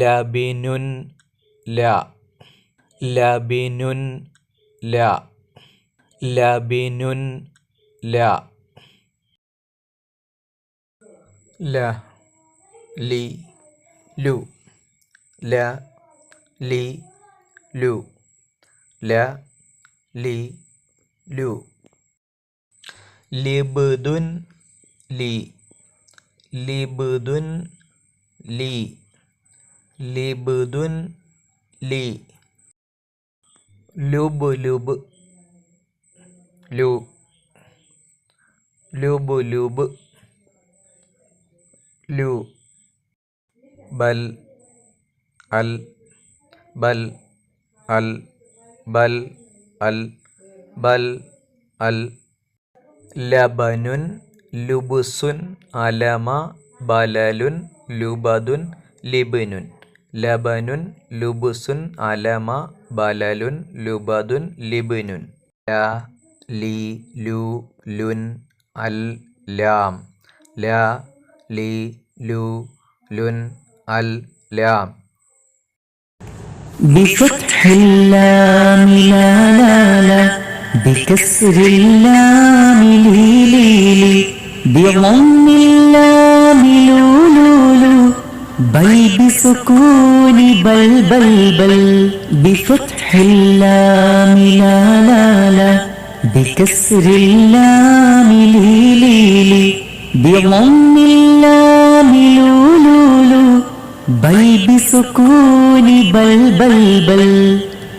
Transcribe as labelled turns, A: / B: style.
A: ലബിനുൻ ല ലബിനുൻ ല ലബിനുൻ ല ല ലി ലു ല ലി ലു ല ലി ലു ലിബ്ദുൻ ലി ലിബ്ദുൻ ലി ലിബ്ദുൻ ലി ലുബ് ലുബ് ലു ലുബ് ലുബ് ലു ബൽ അൽ ബൽ അൽ ബൽ അൽ ബൽ അൽ ലബനുൻ ലുബ്സുൻ അലമ ബലലുൻ ലുബദുൻ ലിബ്നുൻ ലബനുൻ ലുബ്സുൻ അലമ ബലലുൻ ലുബദുൻ ലിബ്നുൻ ല ലി ലു ലുൻ അൽ ലാം ല ലി ലു ലുൻ അൽ ലാം
B: بفتح اللام لا لا لا بكسر اللام لي لي لي بضم اللام لو لو لو بل بسكون بل بل بل بفتح اللام لا لا لا بكسر اللام لي لي لي بضم اللام لو لو لو بل بسكون بل بل بل